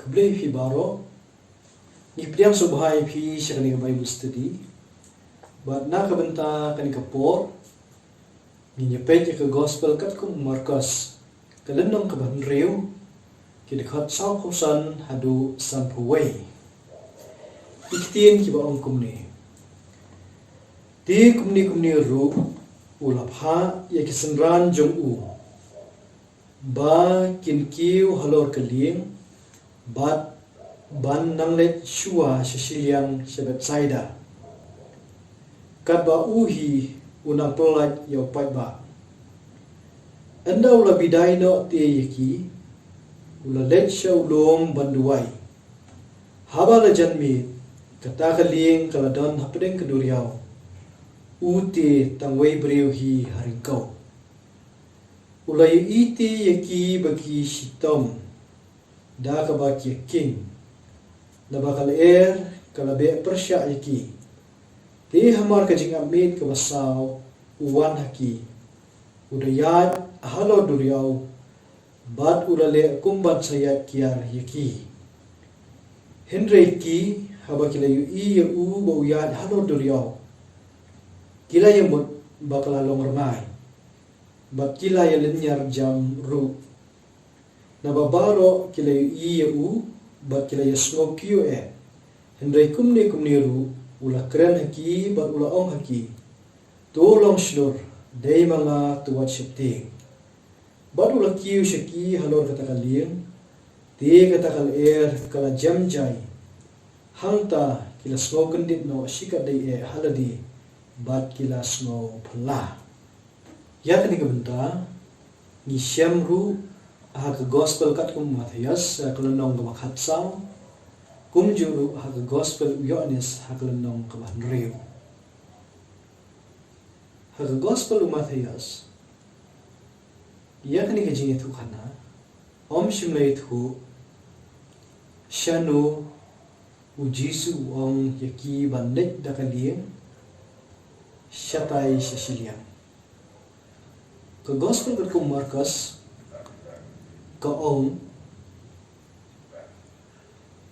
Kablay fi baroh. Ipdiang subhay fi siya kanika Bible study. But nakabanta kanika por. Ninyapet ka gospel kat kung Markos. Kalanong kabanrew. Kidikhat saukusan hadu sampuway. Ikitin kiba ang kumni. Di kumni ru. Ulapha yakisanran jong u. Ba kinkiw halor kaling. Bat ban nanglet shua sisilyang syabet saida. Kat ba uhi unang pelat yaw pat ba. Anda ula biday no tiye yaki. Ula let siya ulong banduay. Haba la janmi katakaling kaladon hapadeng keduriaw. Uti tangway beriw hi haringkaw. Ula yu iti yaki bagi sitom. Da kabak yaking. Nabakal kalabe persya yaki. Di hamar kajing amit kabasaw uwan haki. Udayat halo duriaw. Bat ulale kumbat sayat kiar yaki. Hendra yaki habakila yu iya u bauyat halo duriaw. Kila yamut bakalalong ramay. Bat kila yalinyar jam ru. Nababaro kila yu iya u. Bat kila yasngok kiyo Hendrai kumni ru. Ula keren haki bat ula ong haki. Tolong slur. Day mga tuwat syapting. Bat ula kiyo syaki halor katakaling. Di katakal kala jamjay. Hangta kila sngaw kandit no sikat day haladi. Bat kila sngaw pala. Ya kanika benta. Mynsiem ru. Aha gospel kat kum Matthias kalanong kamakhat sang. Kum juru aha gospel Yohanes kalanong kabanrew. Aha gospel Matthias. Iya kanika jingthew kana. Shimlaythew. Shano ujisu ong yaki bandet dakaling. Syatay sisilyang. Ka gospel kat kum Markos. Kaong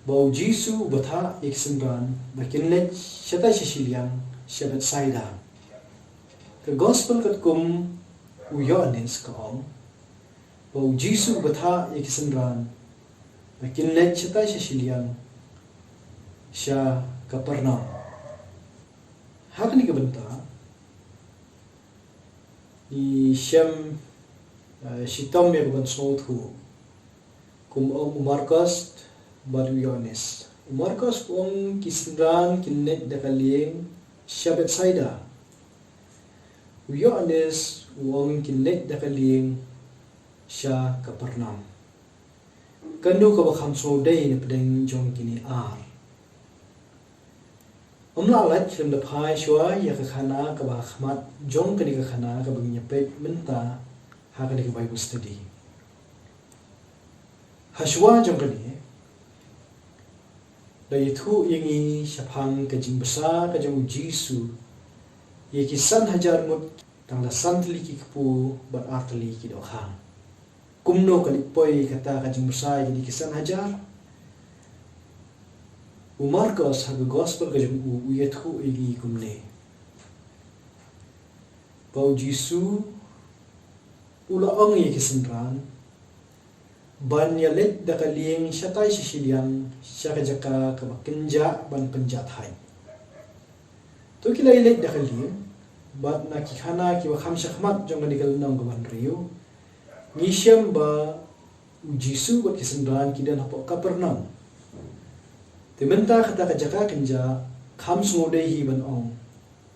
bau Jisu batha iksengan bakinlet syatay sisilyang syabet saida. Ka gospel kat kum Yohanes kaong bau Jisu batha iksengan bakinlet syatay sisilyang sya Kapernaum. Hakni kabenta mynsiem sitom ya bukan sngaw kum Markos baru Yohanes. Markos kum kisendran kinnet dakaling syabet saida. Yohanes kum kinnet dakaling sya Kapernaum. Kanu kabakam sngaw na pedeng jong kini Umlalat film dapai shwa ya kakana kabakmat jong kani kakana kabang nyapet menta hakani ka Bible study. Hashwa jong kani dayithu ingi syapang ka jingbsa ka jong Jisu yaki san hajar mut tangla santli ki kapu bat artli ki dokha. Kumno kalipoi kata ka jingbsa yaki kisan hajar. Markos haga gospel ka jong uyethu ingi kumne. Bau Jisu ula ong ikisenran ban yalet dakaling syatay sisilyang sya kajaka kabakenja ban penjathay. To kila ilet dakaling bat nakikana kiwakam syakmat jong kanikalunang kabanrew. Mynsiem ba Jisu bat kisenran kidan hapo Kapernaum. Timenta kata kajaka kenja kam sungodehi ban ong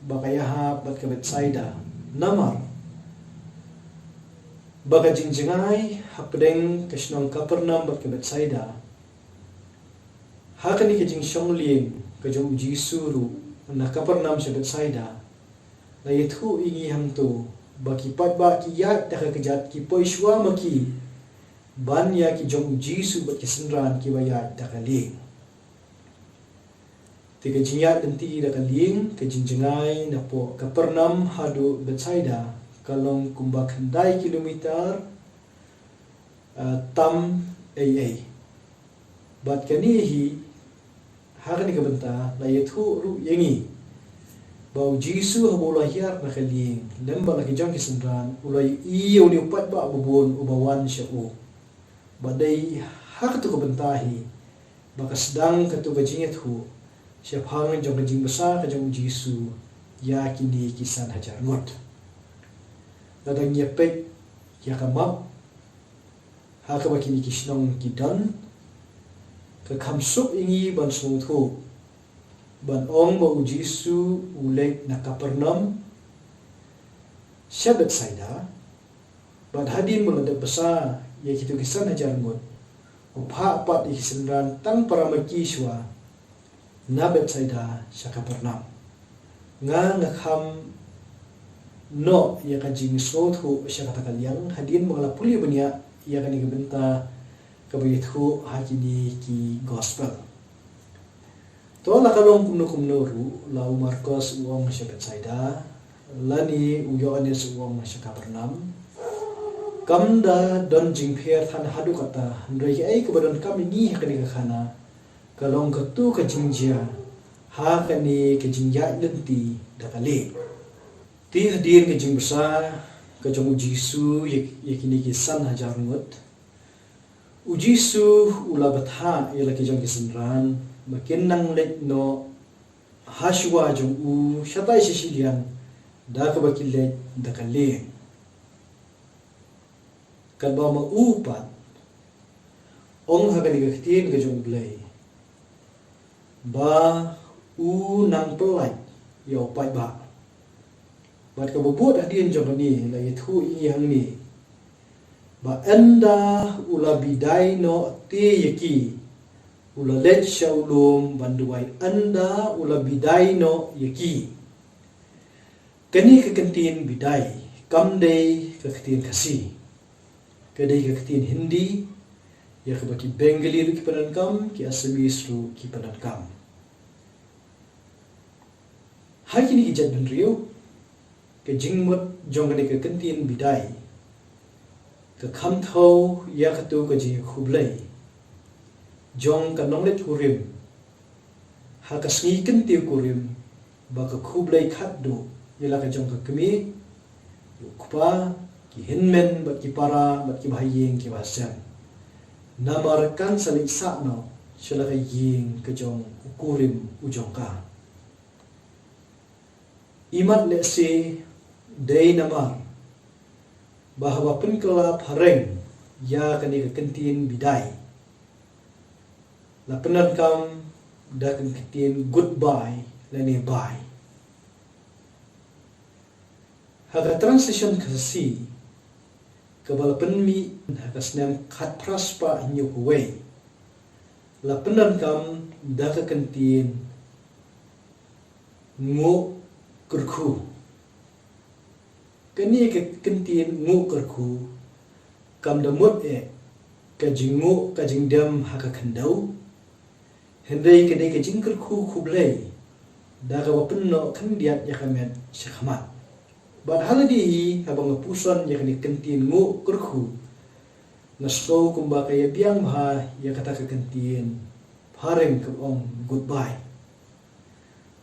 bakayahap bat kabet saida namar. Baka jingjingay hapdeng kasnong Kapernaum bat kabet saida. Hakani ka jingsyong liing kajong Jisu ru na Kapernaum sa bet saida. Layithu ingi hamto bakipat ba kiyat daka kajat ki poiswa maki ban ya ki jong Jisu bat kisenran kiwayat dakaling. Tiga jingyat denti dakaling ka jingjingay na po Kapernaum hadu bet saida. Kalong kumbak kilometer tam AA. Bat kanihi hakani ka bynta la yathu ru yangi bau jisu habu lahir na kaling lembal laki jang kisendran ulai iyo ni upat ba bubun ubawan syau badai hak tu ka bentahi baka sedang katu ka jingthew syapang jong ka jingbsa ka jong jisu ya kini kisan hajar ngot dadang nyepek ya kamap haka bakini kisnong kidan ka kamsuk ingi ban sungthu ban ong ba ujisu ulek na Kapernam syabat saida ban hadin mula de besa ya kitu kisan hajar ngot upha pat ikisenran tang paramaki shwa nabat saida sya Kapernam nga ngakam no ya kan jing sothu sya kata kaliang hadin mula puli banya ya kan bynta kabayithu hakini ki gospel. To la kalong kumno ru la Markos uong syabat saida lani uyoanes uong sya Kapernam kamda don jingpher than hadu kata ndrai ai kebadan kami ni hakani khana kalong katu ka jingjia hakani ka jingja lenti dakali ti hadir ka jingbsa ka jong jisu yakini kisan hajar ngot ujisu ulabatha ila ki jong kisenran makin nang let no hashwa jong u shatai shisilian da ka bakile da kale kad ba ma upat ong hakani ka tin ka jong blai ba u nang pelai yo pai ba bat ka bobot adin jong ni la yathu yang ni ba enda ula bidai no ti yaki ula let shaulum banduai anda ula bidai no yaki kani ka kantin bidai kamdei ka kantin kasi kadai ka kantin Hindi ya ka baki Bengali ru ki panankam ki Assamese ru ki panankam hakini ki jat benrio ka jingmut jong ka kantin bidai ka khamtho ya ka tu ka ji khublai jong ka nonglet kurim ha ka sngi kinti kurim ba ka khublai khatdu yela ka jong ka kemi ukpa ki hinmen ba ki para ba ki bhayeng ki basan namarkan salik sakno shela ka ying ka jong kurim ujong ka imat le se dei namar bahwa penkela pareng ya kani ka kantin bidai la penan kam da kan kantin goodbye la ni bye haga transition kasi kabala penmi haga snam khat praspa nyu way la penan kam da ka kantin ngo kurku kani ka kantin ngo kurku kam da mot ka jingu ka jingdam haka khandau hendai ka dei ka jingkur khu khublai da ka wapen no khandiat ya kamet shakhamat bad haladi habang pusan ya kani kantin ngo kurku nasko kumba ka ya biang bha ya kata ka kantin pareng ka ong goodbye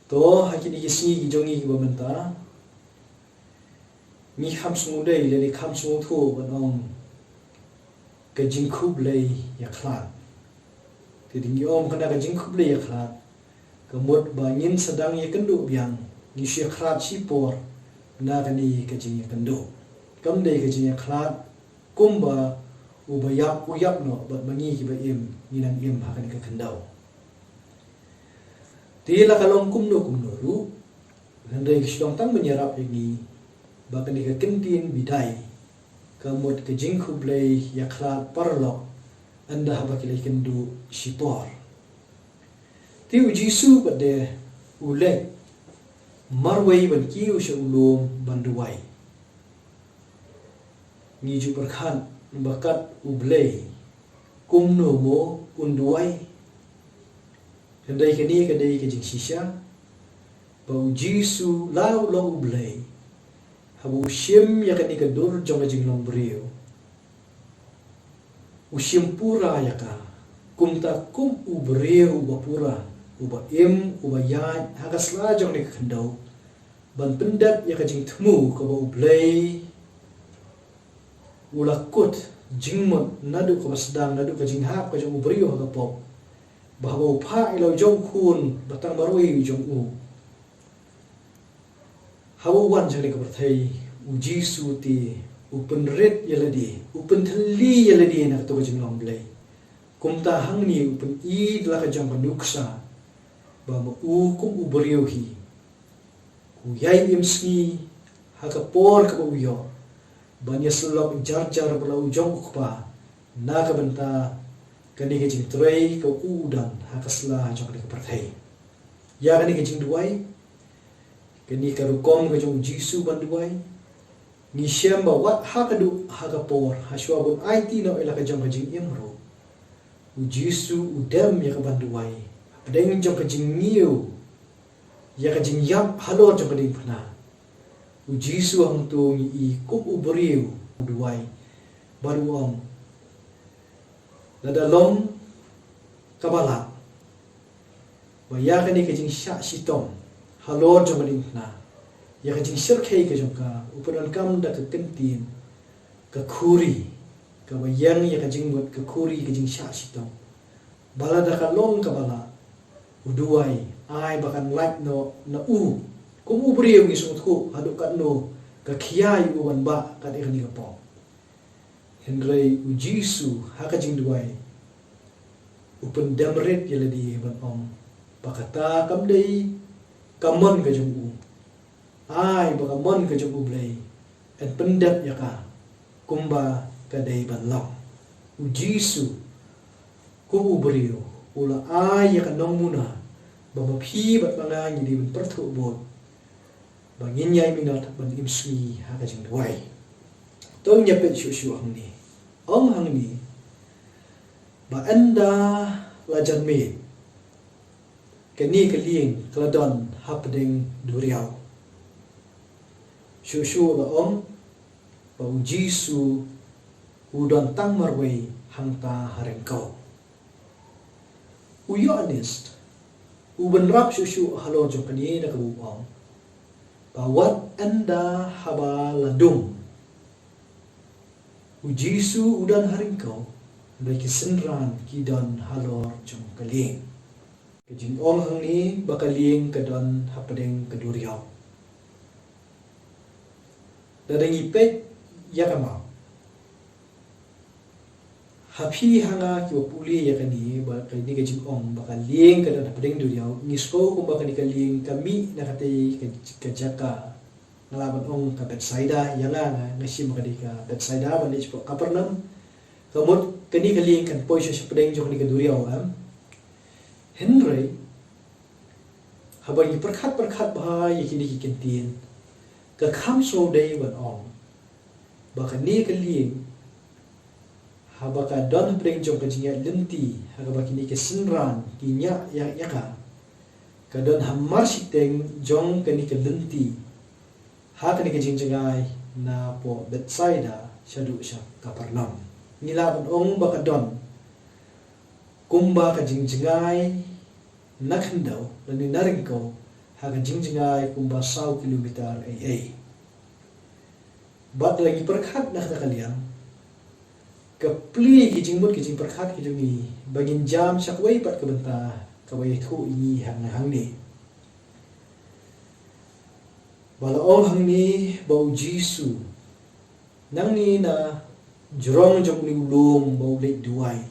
to hakini yisni gi jongi gi bamenta mi kham sumudai le ni kham sumu thu banong ka jingkhublai ya khlat tiding yom kana ka jingkhublai ya khlat ka mot ba ngin sadang ya kendu biang ni shi khlat si por na kani ka jing ya kendu kam dei ka jing ya khlat kumba ubayap uyap no ba mangi ki ba im ni nang im ha kani ka kendau tila kalong kumno ru handai ki sidong tang menyerap ini ba kani ka kentin bidai kamot ke jingkhublai ya khlat parlok anda haba kilai kendu sipor ti ujisu bade ule marwai ban kiu sha ulum banduai ni ju berkhan bakat ublai kumno mo unduai hendai kini kadai ke jing shisha ba ujisu lau lo ublai habu ushim ya kani ka dur jong jing long brio ushim pura ya ka kum ta kum ubreu bapura uba uba yai hagasla jong ni khandau ban pendat ya ka jingthew ka ba ublei ulakut jingmot nadu ka sedang nadu ka jinghap ka jong ubreu ka pop bahwa upha ilo jong kun batang barui jong hawan jong ni ka berthai ujisu ti upen red yaladi upen thali yaladi na to ka jinglong blei kumta hangni upen id la ka jong panuksa ba kum ubreu hi uyai imski hakapor ka uyo banya selok jar bala ujong ukpa na ka banta kani ke jing trei ka udan hakasla jong ka perthai ya kani ke jing duai kani ka rukom ka jong jisu banduai mynsiem ba wat hakadu hakapor haswa bun it no ila ka jong ka jing imro ujisu udam ya ka banduai Padang jong ka jingthew ya ka jingyap halor jong ka ding phna ujisu hang tu i kum ubreu duai baruam dadalom kabala ba ya ka ni ka jing sha sitom halor jong ka ding phna ya ka jing sirkhei ka jong ka upanan kam da ka kentin ka khuri ka bayang ya ka jing buat ka khuri ka jing sha sitom bala da ka long kabala uduai ai bakan like no na kum ubreu ngi sungthu haduk kan no ka khiai uban ba ka de ni ka po henrei ujisu haka jing duai upen damret yaladi ban om pakata kam dei kamon ka jong ai bakamon ka jong blei en pendat ya ka kumba ka dei ban long ujisu kum ubreu ula ai ya ka nong muna bama phi bat banga ni di ban perthu bot bangin yai minat ban imsui haka jing duai tong nyapet shu hang ni om hang ni ba anda lajan me kani kaling kladon hapding duriau shu la om ba ujisu udon tang marwei hangta harengkau uyo honest uben rap shu halo jong kani da kabu om bawat anda haba ladung ujisu udan haringkau bagi senran kidan halor jong kaling kejing ong hang ni bakaling kadon hapadeng keduriau dadang ipek yakama hapi hanga ki puli ya kani ba kani ka jing ong bakaling kadon hapadeng duriau ngispo ko bakani kaling kami nakatai ka jaka ngalaban ong ka Bethsaida yanga ngasi makadi ka Bethsaida bani po Kapernaum kamot kani kaling kan poisyo sa padeng jong kani ka duriau am Henry habang perkhat bah yakini kikentin ka khamso day ban ong bakani kaling habaka don bring jong kajinya lenti haga bakini ke senran kinya yang yaka kadon hamar siteng jong kani ke lenti ha kani ke jingjengai na po Bethsaida syadu sya Kapernaum ngilaban ong baka don kumba ka jingjengai nakhendau lani naringko haga jingjengai kumba 100 kilometer ai bat lagi perkhat nak kalian kapli kijing perkhat kijungi bagin jam sakwai pat kabenta kawai thu ini hang ni bala ong hang ni bau jisu nang ni na jrong jong ni ulung bau le duai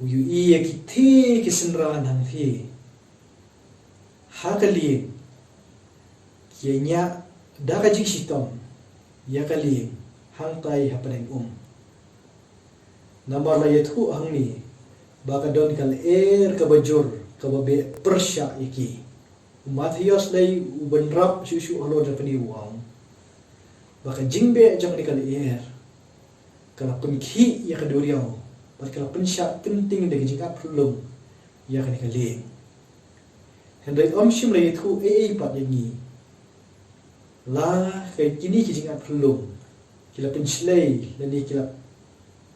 uyu iya kiti kisenran hang thi hakali kianya daga jing sitom ya kali hang tai hapadeng namar la yethu hang ni baka don kal ka bajur ka babe persya iki Matthias dai ubenrap susu halo da pani wang baka jingbe jang ni kal kala penkhi ya kaduriau bat kala pensya penting de jingap lum ya kan kali hendai shim la yethu pat yangi la kai kini ki jingap lum kila penslei lani kila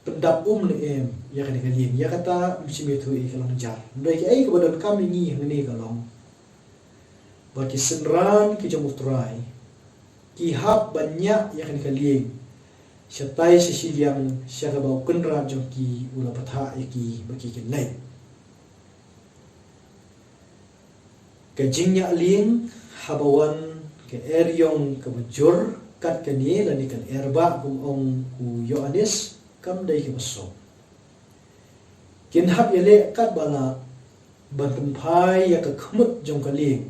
pendap ni em ya kan kalian ya kata mynsiem tu kalau jar doi ke ai kebadan kami ni hangni kalong baki senran ki jamutrai ki hab banyak ya kan kalian syatai sesiliang syaka bau kenra joki ula patha iki baki kenai ke jingnya ling habawan ke eryong ke bujur kat kani lani kan erba kum ong ku Yohanes kam dai ke masuk kin hab yele kat bala ban pempai ya ke khmut jong kaling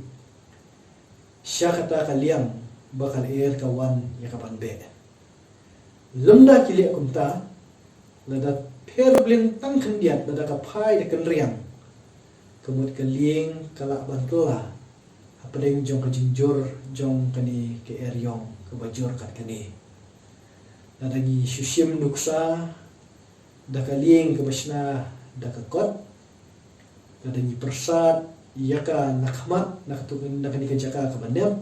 syakata kaliang bakal kawan ya kapan be lemda kili kumta lada perbling tang kendiat lada kapai de kenriang kemut kaling kala bantula apa deng jong ke jingjur jong kani ke eryong ke bajur kat kani lada gi syusim nuksa da kaling ke basna da kakot lada gi persat yaka nakmat naktukun nakani ke jaka ke bandem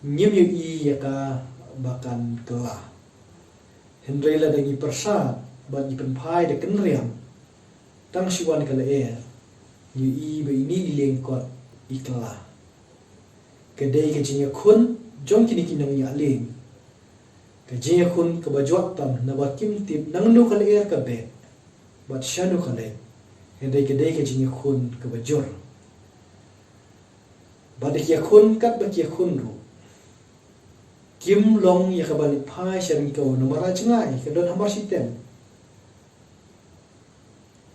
nyim yu yaka bakan kelah Hendrai la dangi persat bagi penpai de kenriam tang siwan kala yu be ini lengkot ikla kedai ke jinya kun jom kini kinang ya ling ke jinya kun ke bajwat tam na bakim tip nang nu kala ka be bat shanu kala hendai kedai ke jinya kun ke bajur badik ya kun kat bak ya kun ru kim long ya kabalik pai sharing kau nomor ajengai ke don hamar sitem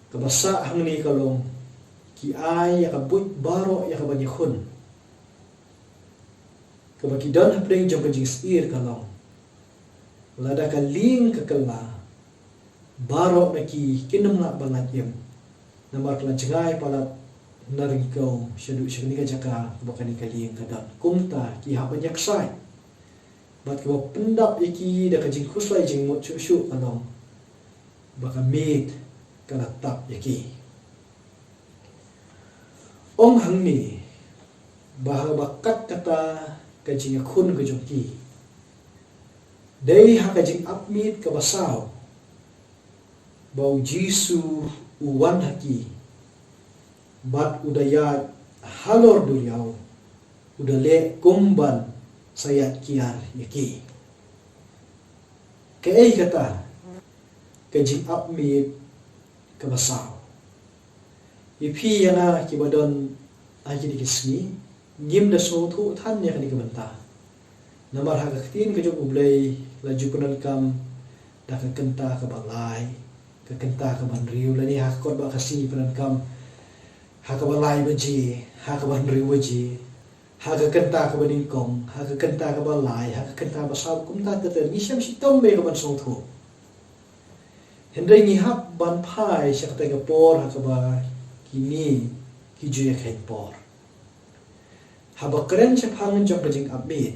kebasa hang ni kalong ki ai ya kabut baroh ya kabagi khun kebagi don hapring jom kajing sir kalong lada kaling kekela baroh naki kinam nak bangat yem nomor kelanjengai palat naring kau syadu syagni kajaka bakani kaling kadan kumta ki ha banyak sai bat ke pendap iki da kajing khuslai jing mot chu kalong baka mit kana tap iki ong hang ni bah bakat kata kajing khun ke jongki dei ha kajing apmit ke basau bau jisu uwan haki bat udaya halor duriau udale kumban sayat kiar yaki ke kata kajing apmit ke basau ipi yana kibadon aji dikisni ngim da so thu than ya kani kebanta namar ha kaktin ke jong ublai laju penan kam da ka kenta ke balai ke kenta ke banriu lani ha kot ba kasi penan kam ha ka balai baji ha ka banriu baji ha ka kenta ke baningkong ha ka kenta ke balai ha ka kenta basau kumta teter ni syam sitom be ke ban song thu hendai ni hap ban pai syakta ke por ha ka ba kini kijuya khain por haba keren chapang jong kajing abit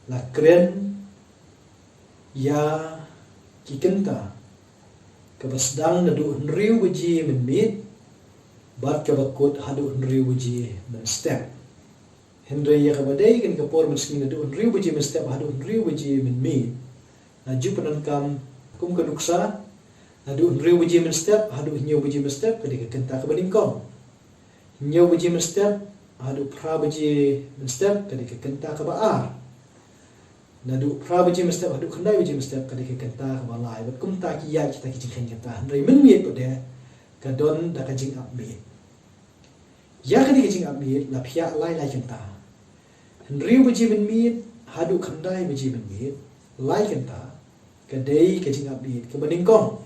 la keren ya kikenta kabasdang nadu nriu baji menmit bat kabakut hadu nriu baji men step hendrai ya kabadai kan kapor meski nadu nriu baji men step hadu nriu baji menmit laju penankam kum keduksa hadu nriu baji men step hadu nyau baji men step ketika kenta kabadingkong nyau baji men step hadu pra baji men step ketika kenta kabaar nadu pra baji men step hadu khandai baji men step ketika kenta kabalai bat kum ta kiya kita kijing kenta hendrai menmit ode kadon da kajing abit ya ketika kijing abit la phia lai lai kenta nriu baji menmit hadu khandai baji menmit lai kenta kadai kajing abit kabadingkong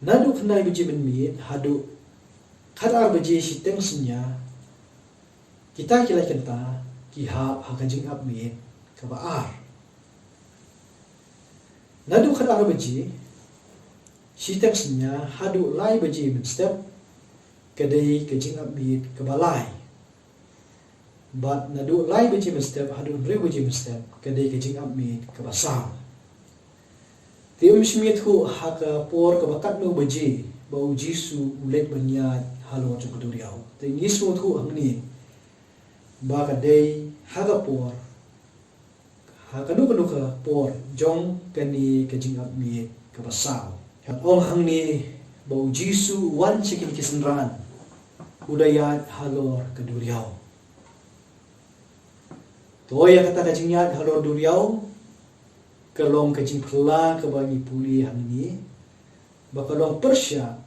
nadu khandai baji menmit hadu khadar baji siteng senya kita kilai kenta ki ha kajing abit kabaar nadu khadar baji siteng senya hadu lai baji men step kadai kajing abit kabalai bat nadu lai baji men step hadu nriu baji men step kadai kajing abit kabasam tium smith hu haka por kabakat no baji bau jisu ulet banya halo chukuduriau te nismo thu angni ba kadai haga por kanu ka por jong kani ka jingap mi ka basaw hat ong hang ni bau jisu wan chikin kisenran udayat halor ka duriaw toya kata ka jingyat halor duriaw kalong ka jingpla ka bani puli hang ni bakalong persya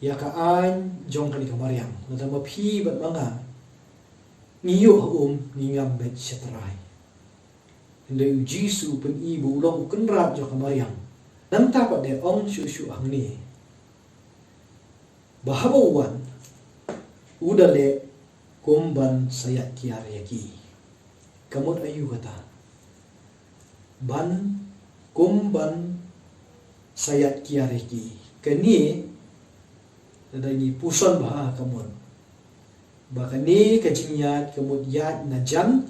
ya kaan jong kani ka maryam nada maphi bat manga ngiyo ngingam bet syatrai Hindi Jisu pen ibu ulang ukenrat jo kamaryam. Nam tapat de ong syu ang ni. Bahabawan udale kumban sayat kiaryaki. Kamot ayu kata. Ban kumban sayat kiaryaki. Kani dadani puson baha kamot. Bakani kajinyat kamot yat najan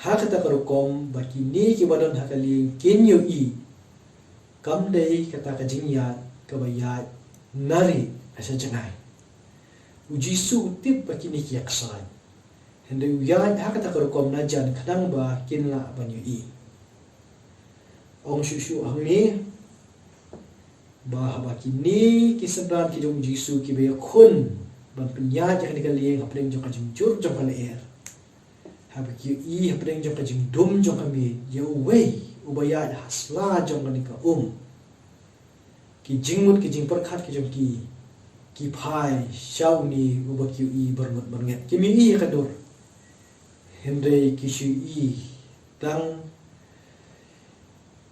hakata karukom baki ni kibadan hakaling kenyo i kamdei kata kajinyat kabayat nari asa jangai ujisu tip baki ni kiyaksan hende uyat hakata karukom najan kadang ba kinla banyo i ong syusyu ang ni bah baki ni kisabran kidong ujisu kibayakun ban penyat yang dikaling hapling jong kajimjur jong kalair habak yu hapdeng jong kajing dum jong kami ya wei ubayat hasla jong kanika ki jingmut ki jing perkhat ki jong ki phai shau ni ubak yu bermut bernget ki mi kadur hendre ki shu tang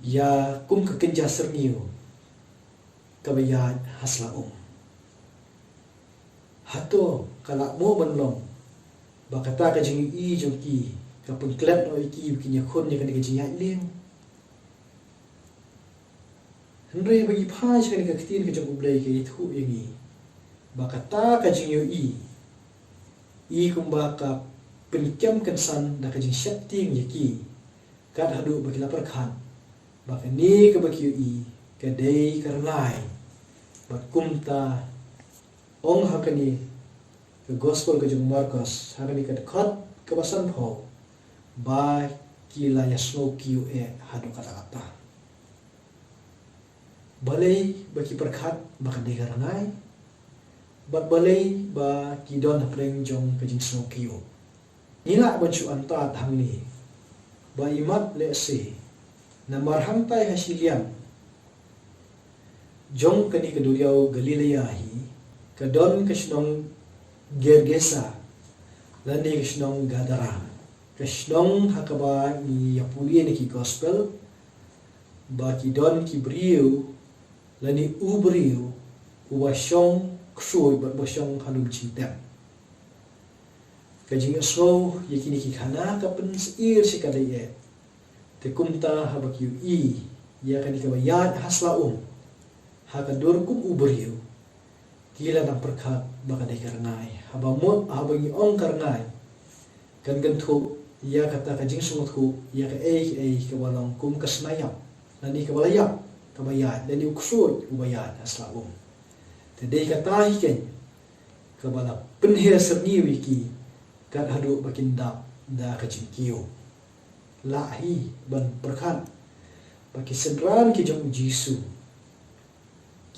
ya kum ka kenja serniu kabayat hasla hato kalak mo banlong bakata ka jing jong ki ka pengklat no iki bikin yakon ni kan ka jing ling henry bagi phai kan ka kitin ka jong ublai ka itu yangi bakata ka jing i kumba ka penikam kan san da ka jing syapting yaki kad hadu bagi lapar khan bakani ka bagi ka dei karnai bat kumta ong hakani the gospel ka jung Markos hakani ka dekat kebasan ho ba kila yasno kiu hadu kata-kata balai baki perkhat baka degarangai bat balai ba kidon hapring jong ka jing sno kiu nila banchu anta thangni ba imat le se na marhamtai hasiliam jong kani kaduriaw Galilea hi kadon kasnong Gergesa lani kisnong Gadara kisnong hakaba ni yapuli ni ki gospel ba ki don ki briu lani ubriu uwasyong ksui bat bosyong halum cintem kajing asro yakini ki khana kapen seir sikadai te kumta habaki ya kan kabayat hasla hakadur kum ubriu kila nang perkhat baka dai karngai habamot habangi ong karngai kan gantu ya kata ka jing sungutku ya ka ka walong kum kasnayap nani ka walayap kabayat dani uksud ubayat aslaum tedei kata hiken kabala penhir serni wiki kan hadu bakindap da ka jingkiu lahi ban perkhat baki sedran ki jong Jisu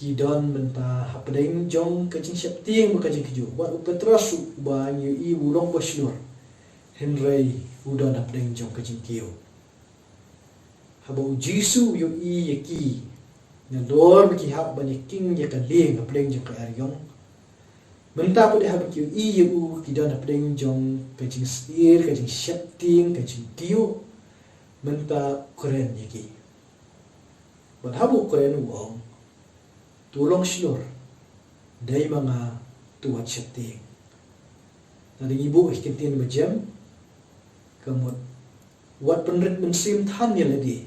kidon menta hapdeng jong kajing syapting bakajing keju wat upetras ba nyu i ulong basnur henry udon hapdeng jong kajing kiu habo Jisu yu i yaki nador baki hap bani king ya kaling hapdeng jong ka aryong menta pode hab kiu i yu kidon hapdeng jong kajing stir kajing syapting kajing kiu menta keren yaki bat habo keren wong tulong silur dari mga tuwat syapting. Nading ibu ikintin majam kamot wat penrit mynsiem tan yaladi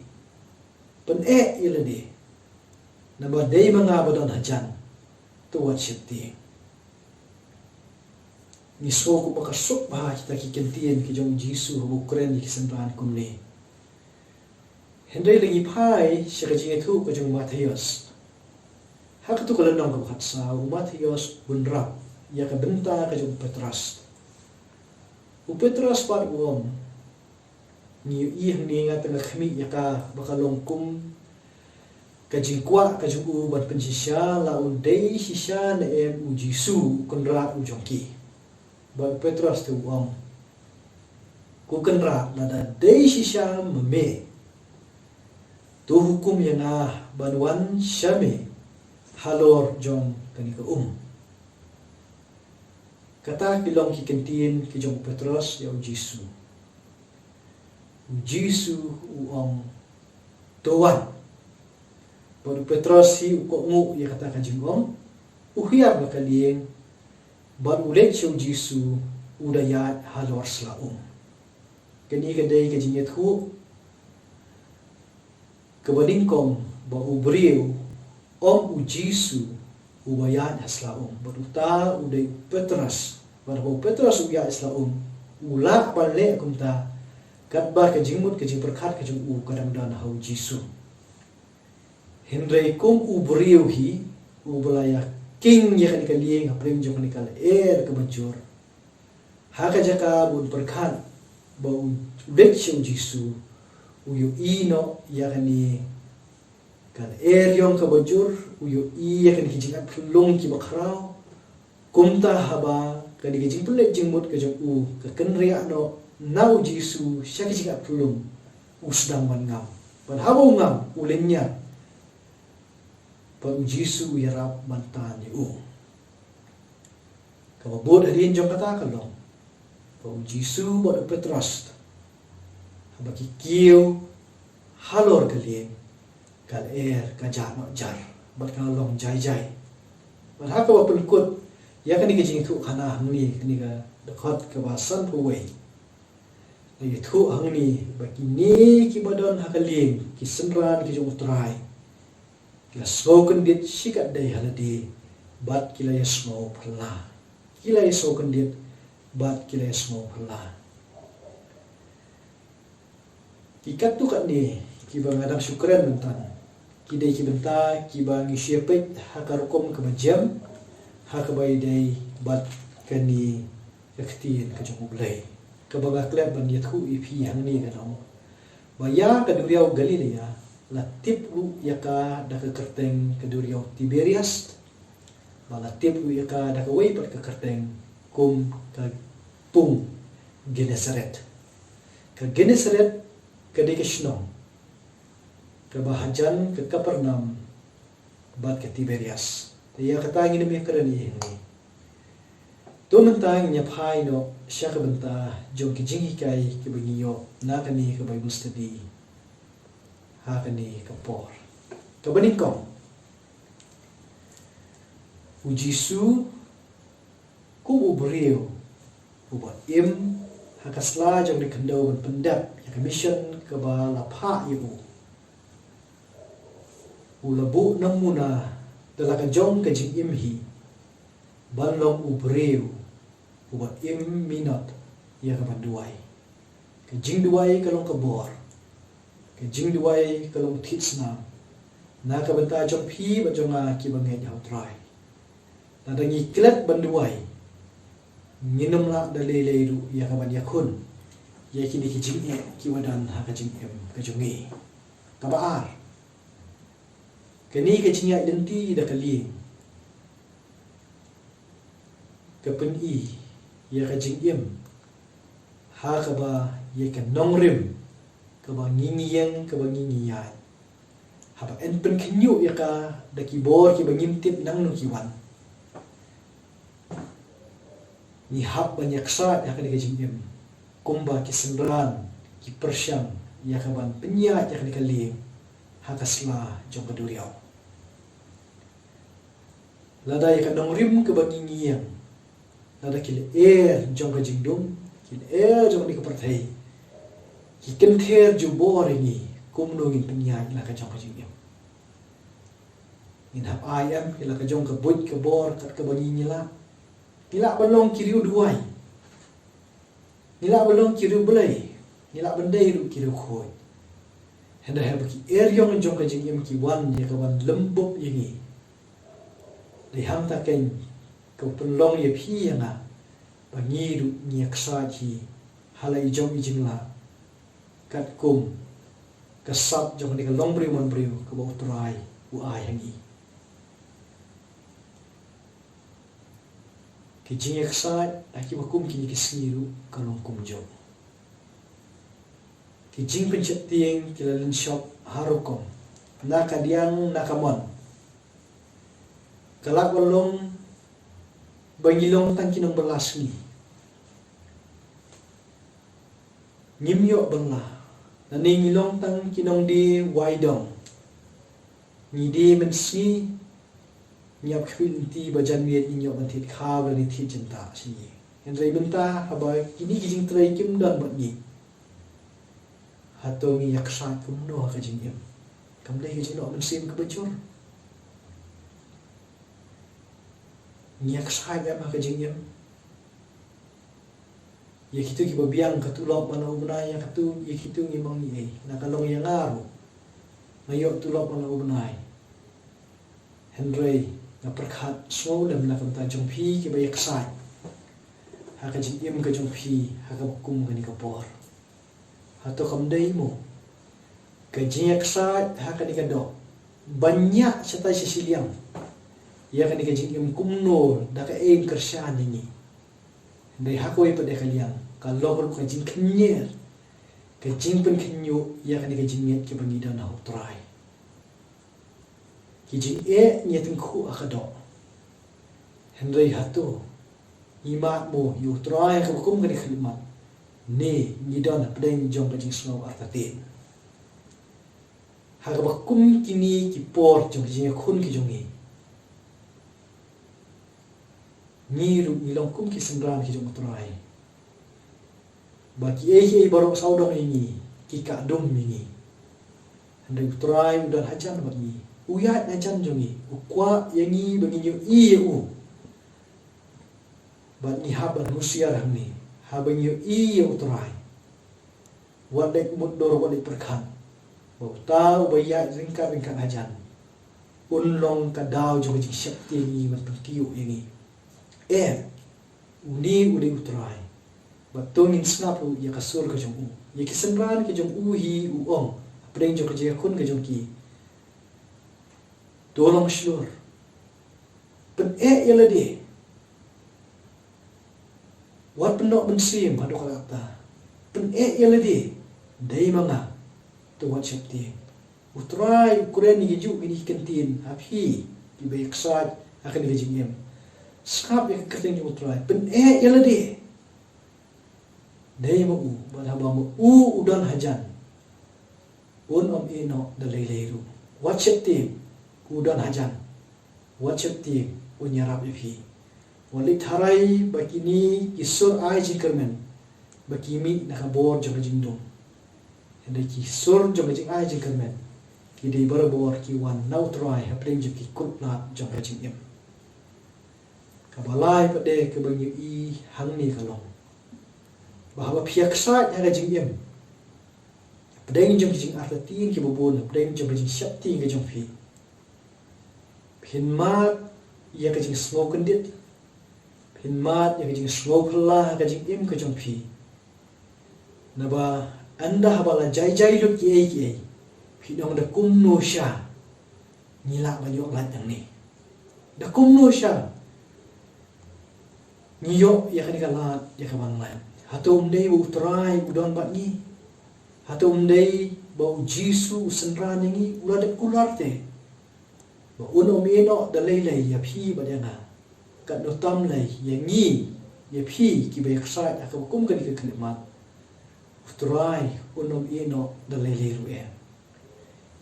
pen yaladi naba dari mga badon hajan tuwat syapting. Niso ko makasok ba kita kikintin ki jong Jisu hubukren ikisantahan kumni. Henday lagi pai siya kajing itu kajong Matthews. Hakatu kalanang kabuhat sa Matthews bunrap ya ka bynta kajong Petras. Petras par uom ni hang nga tengah khmi ya ka bakalong kum ka jingkwa ka jugu ban pensisya la undei sisya na ujisu konra ujongki ba Petrus tu ku kenra nada dei sisya meme tu hukum yang banwan syame halor jong kani ka kata kilong ki kentin ki jong Petrus ya ujisu tuan baru Petrus hi uko ya kata ka jingom uhiar ba kalien baru ulet siu jisu udaya halor slaum kani kadai ka jingthew kabadingkom ba ubriu ujisu ubayan haslaum baru ta udai Petrus baru Petrus uya islaum ulak balik kumta katba ka jingmut ka jingperkat ka jing kadang dan hau jisu Henry kum ubriu hi ubelaya king ya kan kalieng aprem jong kan kal ke bajur ha ka jaka bun perkat ba udet siu jisu uyu ino ya kan ni kan yong ka bajur uyu ya kan ki jingat phulung ki bakrau kumta haba ka di jing pelet jingmut ka jong ka kenria no nau jisu syaki jingat phulung usdang man ngam ban habo ngam ulenya pa jisu yarap mantan ni kababod harin jong kata kalong pa jisu bod Petrus habaki kiyo halor kalien kal ka jano jar bat kalong jai bat haka wa pelkut ya kan ni jingthew khana hangni ni ka dekat ke basan puwei ni thu hangni baki ni ki badon hakalien ki senran ki jong utrai kila spoken dit sikat dai haladi bat kila yasmo phla kila spoken dit bat kila yasmo phla kikat tu kat ni ki bang adam syukran bentan ki dai ki benta ki bang syepet hakarukom ke majam hakabai dai bat kani yaktin ke jong blai ke baga kleb ban yathu ipi hangni kanong baya ka duriau Galilea latip lu yaka da ke kerteng keduriau Tiberias balatip lu yaka da ke wei pat ke kerteng kum ka pung Genesaret ke Genesaret ke de kesno ke bahajan ke Kapernaum bat ke Tiberias ya kata ngin me kerani ni tu mentang nya phai no syak benta jong ki jingi kai ke bengiyo na kani ke Bible study hakani kapor kabaningkong ujisu ku ubriu ubat hakasla jong di kendo ban pendap ya commission ke bala pha yu ulabu namuna dalaka jong ke jing hi balong ubriu ubat minot ya ka banduai ke jing duai kalong kabor ke jing duai kalong thitsna na ka benta jong phi ba jonga ki bangai hau trai na dangi klet banduai minum la dalele ru ya ka ban yakun ya ki ki jing ki wadan ha ka jing ka jongi ka baar ke ni ke jing identity da kali ke pen ya ka jing ha ka ba ya ka nongrim ka ba ngingiyang ka ba ngingiyan haba en pen kinyu ya ka da kibor ki ba ngimtip nang no kiwan ni hab banyak saat ya ka di jingim kumba ki sendran ki persyam ya ka ban penya ya ka di kalim hakasla jong kaduriau lada ya ka nongrim ka ba ngingiyang lada kil jong ka jingdum kil jong di ka perthai ki kenther ju bor ni kum no ngin penya la ka jong ka jingim in hab ayam ila ka jong ka buj ka bor kat ka bani nila nila balong kiriu duai nila balong kiriu belai nila bandai ru kiriu khoi henda hab ki yong jong ka jingim ki wan ya ka wan lembop yingi de ham ta ken ka pelong ye phi nga bangi ru nyak sa chi halai jong jingla kat kum kasap jong ni ka long briu mon briu ka ba utrai u ai hangi ki jing eksai aki ba kum ki ki sniru ka long kum jo ki jing pencet tieng ki lalin shop harukom na ka diang na ka mon kalak walong bangilong tang kinong belas ni nyimyo bangla nani ngilong tang kinong di waidong ni di mensi nyap khwin ti bajan miet inyo bantit kha ba ni thi cinta sini henrei benta haba kini kijing trai kim dan bat ni hato ngi yaksa kum no ka jingem kam dei kijing no mensim ka bajur nyak sai ba ma ka jingem ya kitu ki babiang ka tulok mana ubnai ya katu ya kitu ngi mang ni na kalong yang ngaru ngayo tulok mana ubnai henrei na perkhat so lem na kam ta jong phi ki ba yak sai ha ka jingem ka jong phi ha ka kum ka ni ka por ha to kam dei mo ka jing yak sai ha ka ni ka do banyak serta sisiliang ya kan ka jingem kum no da ka eng kershan ni dei hakoi pada kalian kalau ka jing kenyer ka jing pen kenyu ya kan ka jinget ke bangi dan hau trai ki jing nyeting khu akado henrei hato imat mo yu trai ka kum ka ni khlimat ne ni dan pedeng jong ka jing snow artatin ha ka kum kini ki por jong jing khun ki jongi ni ru ilong kum ki sendran ki jong trai baki baroh saudong ini ki ka dum ini handai trai dan hajan bagi uyat hajan jongi ukwa yangi bagi nyu i u bat ni haban husiar hamni haban nyu i u trai wadek mudor wadek perkhan bau tau bayat ryngkat hajan unlong ka dau jong ji syakti ni man pentiu ini uni udi utrai batong in snapu ya kasur ka jong u ya kisendran ke jong u hi u ong apreng jong ka kun ka jong ki dolong shlur pen yelade wat penok mynsiem hado kata pen yelade dei manga to wat syapti utrai ukuran ni ju ini kentin api di bayak sat akan digajingem skap yang keting utrai pen yelade dei mo u balhaba mo u udan hajan un om eno dalaileiru wacheti udan hajan wacheti unyarap ifi wali tharai bakini isur ai jingkermen bakimi nakabor jong jingdom ende ki sur jong jing ai jingkermen ki dei barabor ki wan nautrai hapleng ki kutlat jong jingem kabalai pade ke banyu i hangni kalong bahwa pihak sat yang jingem pedeng jong jing artatin ki bobon pedeng jong jing syapti ke jong fi pinmat ya ke jing slow kendit pinmat ya ke jing slow kala ke jing im ke jong fi naba anda habala jai lu ki pinong da kumno sha nila banyu lat yang ni da kumno sha niyo ya kan kalat ya ka banglan hatum dei bu trai udon bat ni hatum dei bau jisu senran ni uladet kularte ba uno meno dalai ya phi badanga kat no tam lai ya ngi ya phi ki be ksai akakum kan ke klemat trai uno meno dalai rue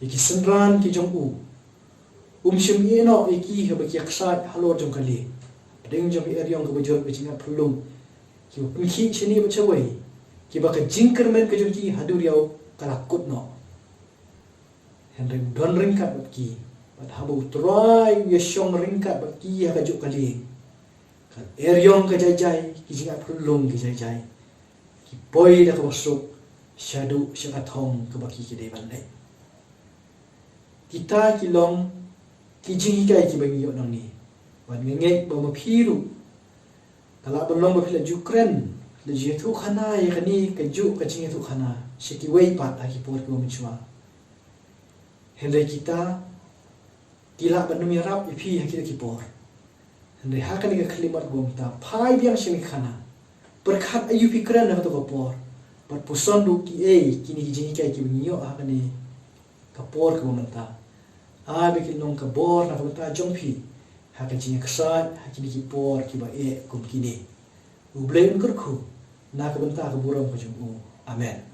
iki senran ki jong u shim eno iki ha ba ki ksai halo jong kali deng jong eriong ke bajor bejinga pelum ki ki sini bacawai ki ba ka jingkermen ke jong ki hadur yau kalakut no henry don ryngkat bat ki bat habu try ya syong ryngkat bat ki ha kajuk kali kan eriong ke jajai ki jinga pelum ki jajai ki poi da ka masuk syadu syakathong ke baki ki dei bandai kita ki long ki jingai ki bagi yo nang ni ban ngek ba ma phiru kala belong ba phila jukren le jingthew khana ye kani ke ju ke jingthew khana shiki wei pat aki por ko michwa hende kita kila banumi rap ipi hakita ki por hende hakani ke klimat gomta phai biang shimi khana berkhat ayu pikran na to por pat puson du ki kini jingi kai ki nyo hakani ka por ko menta bikin nong ka bor na ta jongpi haka jingbsa hakini ki por ki ba kum kini ubleun kurku na ka benta ka buram ko jung amen.